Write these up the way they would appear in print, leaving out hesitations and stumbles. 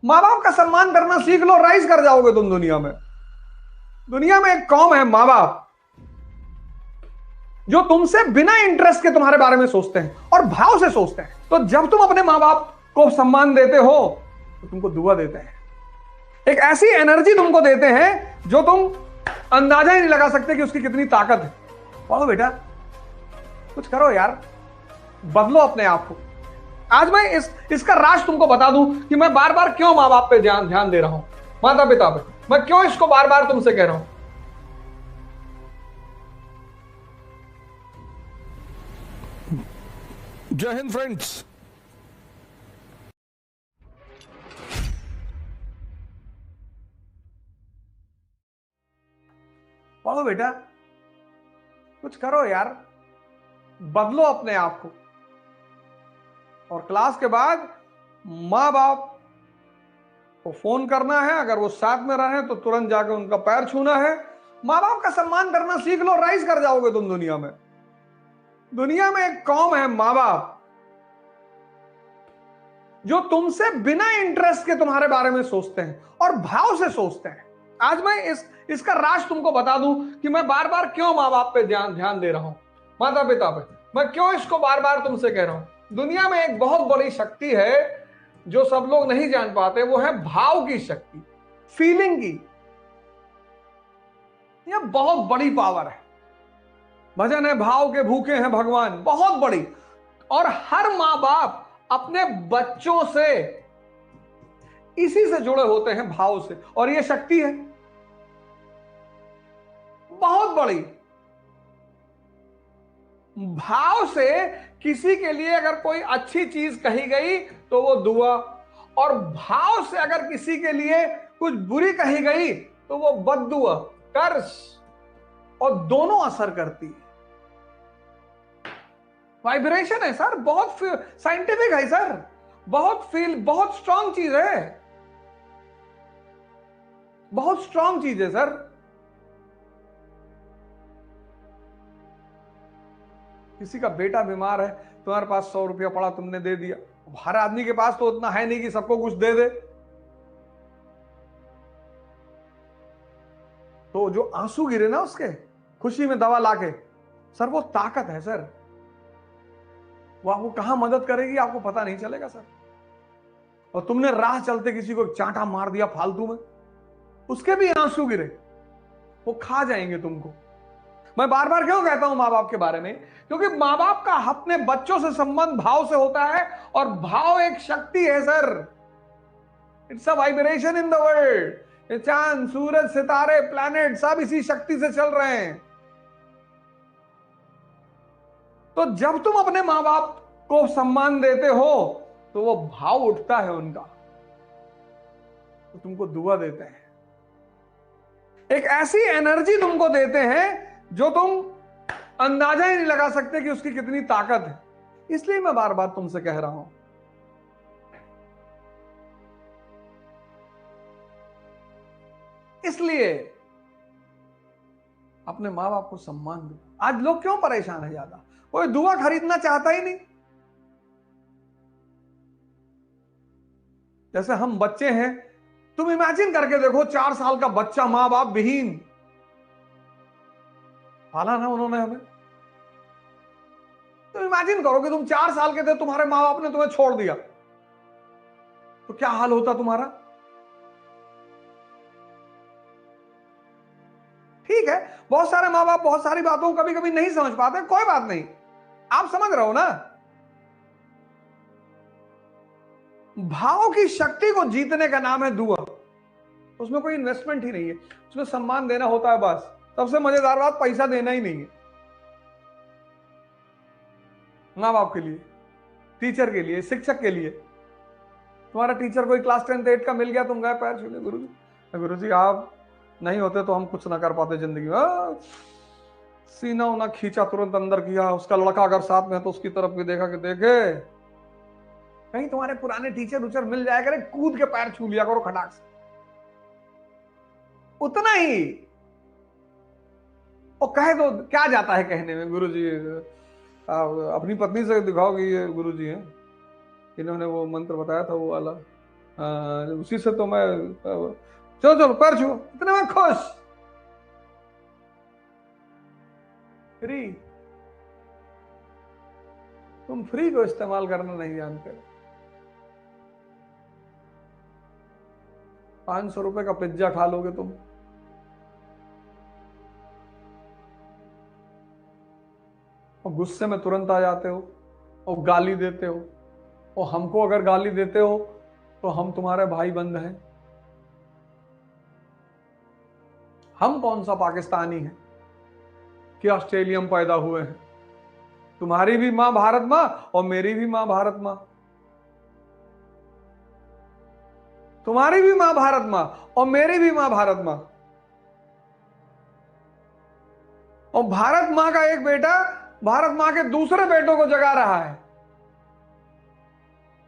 माँ बाप का सम्मान करना सीख लो, राइज कर जाओगे तुम दुनिया में। दुनिया में एक कौम है माँ बाप, जो तुमसे बिना इंटरेस्ट के तुम्हारे बारे में सोचते हैं और भाव से सोचते हैं। तो जब तुम अपने माँ बाप को सम्मान देते हो तो तुमको दुआ देते हैं, एक ऐसी एनर्जी तुमको देते हैं जो तुम अंदाजा ही नहीं लगा सकते कि उसकी कितनी ताकत है। पढ़ो बेटा, कुछ करो यार, बदलो अपने आप को। आज मैं इसका राज तुमको बता दूं कि मैं बार बार क्यों माँ बाप पे ध्यान दे रहा हूं, माता पिता पे। मैं क्यों इसको बार बार तुमसे कह रहा हूं। जय हिंद फ्रेंड्स। पढ़ो बेटा, कुछ करो यार, बदलो अपने आप को। और क्लास के बाद माँ बाप को फोन करना है, अगर वो साथ में रहे तो तुरंत जाकर उनका पैर छूना है। माँ बाप का सम्मान करना सीख लो, राइज कर जाओगे तुम दुनिया में। दुनिया में एक कौम है माँ बाप, जो तुमसे बिना इंटरेस्ट के तुम्हारे बारे में सोचते हैं और भाव से सोचते हैं। आज मैं इसका राज तुमको बता दूं कि मैं बार बार क्यों माँ बाप पे ध्यान दे रहा हूं, माता पिता पे। मैं क्यों इसको बार बार तुमसे कह रहा हूं। दुनिया में एक बहुत बड़ी शक्ति है जो सब लोग नहीं जान पाते, वो है भाव की शक्ति, फीलिंग की। यह बहुत बड़ी पावर है। भजन है, भाव के भूखे हैं भगवान, बहुत बड़ी। और हर माँ बाप अपने बच्चों से इसी से जुड़े होते हैं, भाव से। और यह शक्ति है बहुत बड़ी। भाव से किसी के लिए अगर कोई अच्छी चीज कही गई तो वो दुआ, और भाव से अगर किसी के लिए कुछ बुरी कही गई तो वो बद्दुआ, कर्ज। और दोनों असर करती है। वाइब्रेशन है सर, बहुत साइंटिफिक है सर, बहुत स्ट्रांग चीज है, बहुत स्ट्रांग चीज है सर। किसी का बेटा बीमार है, तुम्हारे पास 100 रुपया पड़ा, तुमने दे दिया। हर आदमी के पास तो उतना है नहीं कि सबको कुछ दे दे। तो जो आंसू गिरे ना उसके, खुशी में दवा लाके, सर वो ताकत है सर। वो आपको कहां मदद करेगी आपको पता नहीं चलेगा सर। और तुमने राह चलते किसी को चांटा मार दिया फालतू में, उसके भी आंसू गिरे, वो खा जाएंगे तुमको। मैं बार बार क्यों कहता हूं मां बाप के बारे में, क्योंकि मां बाप का अपने बच्चों से संबंध भाव से होता है। और भाव एक शक्ति है sir, it's a vibration in the world. ये चांद, सूरज, सितारे, प्लैनेट सब इसी शक्ति से चल रहे हैं। तो जब तुम अपने मां बाप को सम्मान देते हो तो वो भाव उठता है उनका, तो तुमको दुआ देते हैं, एक ऐसी एनर्जी तुमको देते हैं जो तुम अंदाजा ही नहीं लगा सकते कि उसकी कितनी ताकत है। इसलिए मैं बार बार तुमसे कह रहा हूं, इसलिए अपने मां बाप को सम्मान दो। आज लोग क्यों परेशान है ज्यादा, कोई दुआ खरीदना चाहता ही नहीं। जैसे हम बच्चे हैं, तुम इमेजिन करके देखो, 4 साल का बच्चा, मां बाप विहीन, पाला ना उन्होंने हमें। तो इमेजिन करो कि तुम 4 साल के थे, तुम्हारे मां बाप ने तुम्हें छोड़ दिया, तो क्या हाल होता तुम्हारा। ठीक है, बहुत सारे मां बाप बहुत सारी बातों को कभी कभी नहीं समझ पाते, कोई बात नहीं, आप समझ रहे हो ना। भाव की शक्ति को जीतने का नाम है दुआ। उसमें कोई इन्वेस्टमेंट ही नहीं है, उसमें सम्मान देना होता है बस। सबसे मजेदार बात, पैसा देना ही नहीं है। माँ बाप के लिए, टीचर के लिए, शिक्षक के लिए। तुम्हारा टीचर कोई क्लास 10th 8 का मिल गया, तुम गए पैर छूने, गुरुजी आप नहीं होते तो हम कुछ ना कर पाते जिंदगी में। सीना उना खींचा, तुरंत अंदर किया। उसका लड़का अगर साथ में है तो उसकी तरफ भी देखा कि देखे कहीं तुम्हारे पुराने टीचर उचर मिल जाए करे, कूद के पैर छू लिया करो खटाक से, उतना ही। और कहे तो क्या जाता है कहने में, गुरुजी अपनी पत्नी से दिखाओ कि ये गुरुजी हैं, इन्होंने वो मंत्र बताया था वो वाला, उसी से तो मैं चलो चलो पैर छुओ, इतने में खुश। फ्री, तुम फ्री को इस्तेमाल करना नहीं जानते। 500 रुपए का पिज्जा खा लोगे तुम, और गुस्से में तुरंत आ जाते हो और गाली देते हो, और हमको अगर गाली देते हो तो हम तुम्हारे भाई बंद हैं। हम कौन सा पाकिस्तानी हैं कि ऑस्ट्रेलिया में पैदा हुए हैं? तुम्हारी भी मां भारत मां और मेरी भी मां भारत मां। तुम्हारी भी मां भारत मां और मेरी भी मां भारत मां। और भारत मां का एक बेटा भारत मां के दूसरे बेटों को जगा रहा है।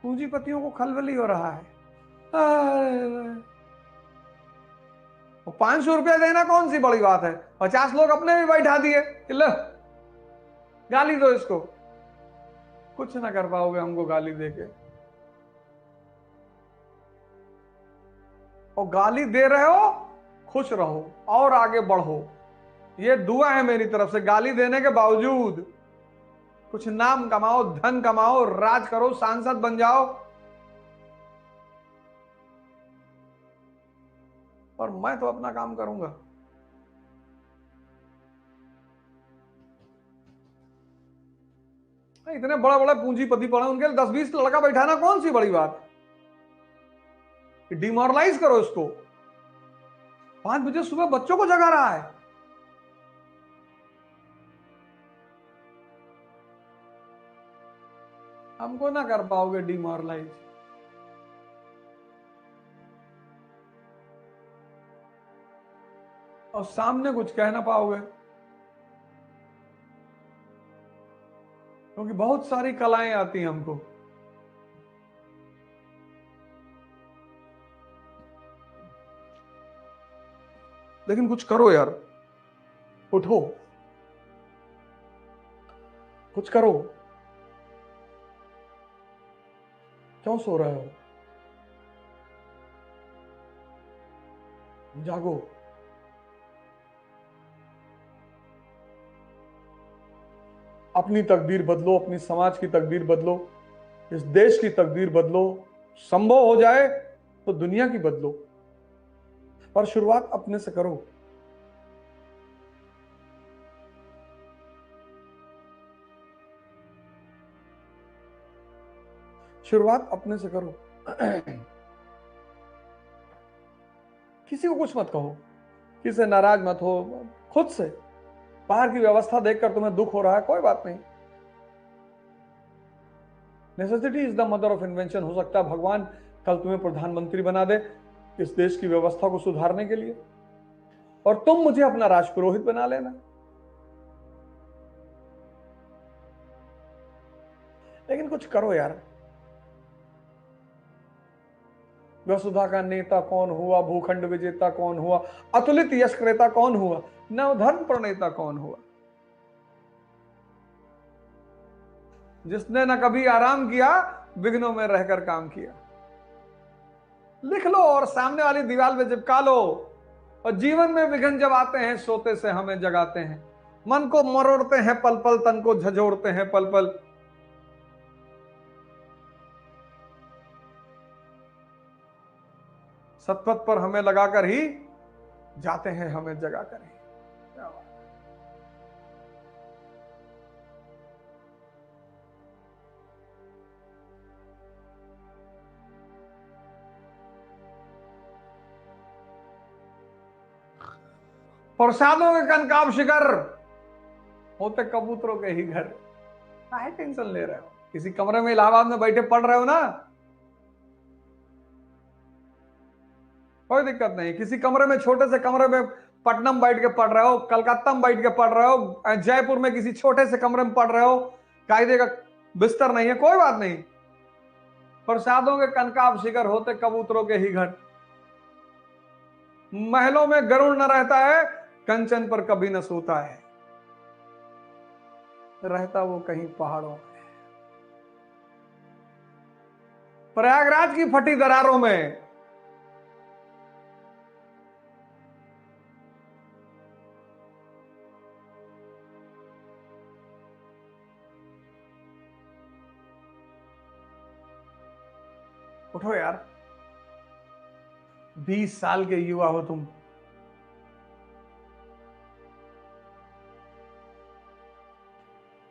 पूंजीपतियों को खलबली हो रहा है। और 500 रुपया देना कौन सी बड़ी बात है? 50 लोग अपने भी बैठा दिए, लो गाली दो इसको। कुछ ना कर पाओगे हमको गाली देके। और गाली दे रहे हो, खुश रहो और आगे बढ़ो। ये दुआ है मेरी तरफ से। गाली देने के बावजूद कुछ नाम कमाओ, धन कमाओ, राज करो, सांसद बन जाओ। और मैं तो अपना काम करूंगा। इतने बड़े बड़े पूंजीपति पड़े, उनके लिए 10-20 लड़का बैठाना कौन सी बड़ी बात है? डिमोरलाइज करो इसको। 5 बजे सुबह बच्चों को जगा रहा है। हमको ना कर पाओगे डिमोरलाइज। और सामने कुछ कह ना पाओगे, क्योंकि बहुत सारी कलाएं आती हैं हमको। लेकिन कुछ करो यार, उठो, कुछ करो। क्यों सो रहे हो? जागो। अपनी तकदीर बदलो, अपनी समाज की तकदीर बदलो, इस देश की तकदीर बदलो। संभव हो जाए तो दुनिया की बदलो, पर शुरुआत अपने से करो। शुरुआत अपने से करो। किसी को कुछ मत कहो, किसी से नाराज मत हो, खुद से। बाहर की व्यवस्था देखकर तुम्हें दुख हो रहा है, कोई बात नहीं। Necessity is the mother of invention. हो सकता है भगवान कल तुम्हें प्रधानमंत्री बना दे इस देश की व्यवस्था को सुधारने के लिए, और तुम मुझे अपना राजपुरोहित बना लेना। लेकिन कुछ करो यार। वसुधा का नेता कौन हुआ? भूखंड विजेता कौन हुआ? अतुलित यश क्रेता कौन हुआ? नवधर्म प्रणेता कौन हुआ? जिसने न कभी आराम किया, विघ्नों में रहकर काम किया। लिख लो और सामने वाली दीवार पे चिपका लो। और जीवन में विघ्न जब आते हैं, सोते से हमें जगाते हैं, मन को मरोड़ते हैं पल पल, तन को झंझोड़ते हैं पल पल। सतपथ पर हमें लगाकर ही जाते हैं, हमें जगाकर ही। प्रसादों के कनकाब शिखर होते कबूतरों के ही घर। काहे टेंशन ले रहे हो? किसी कमरे में इलाहाबाद में बैठे पढ़ रहे हो ना, कोई दिक्कत नहीं। किसी कमरे में, छोटे से कमरे में पटनम बैठ के पढ़ रहे हो, कलकत्ता में बैठ के पढ़ रहे हो, जयपुर में किसी छोटे से कमरे में पढ़ रहे हो, कायदे का बिस्तर नहीं है, कोई बात नहीं। प्रसादों के कनकाब शिखर होते कबूतरों के ही घर। महलों में गरुड़ न रहता है, कंचन पर कभी न सोता है, रहता वो कहीं पहाड़ों में। प्रयागराज की फटी दरारों में। उठो यार, 20 साल के युवा हो तुम।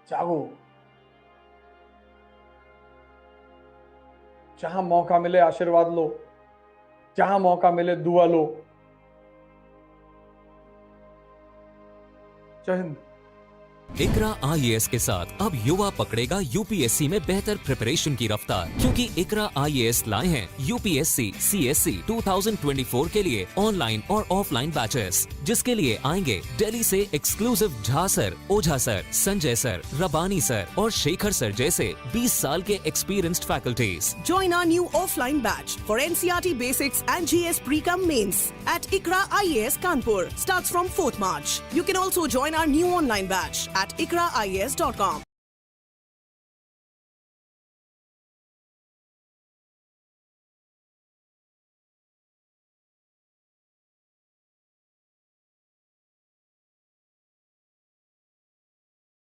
जागो, जहां मौका मिले आशीर्वाद लो, जहां मौका मिले दुआ लो। जय हिंद। इकरा आईएएस के साथ अब युवा पकड़ेगा यूपीएससी में बेहतर प्रिपरेशन की रफ्तार, क्योंकि इकरा आईएएस लाए हैं यूपीएससी सीएससी 2024 के लिए ऑनलाइन और ऑफलाइन बैचेस, जिसके लिए आएंगे दिल्ली से एक्सक्लूसिव झा सर, ओझा सर, संजय सर, रबानी सर और शेखर सर जैसे 20 साल के experienced faculties. Join our new offline batch for NCERT Basics and GS Pre-Com Mains at ICRA IAS Kanpur. Starts from 4th March. You can also join our new online batch at ikraias.com.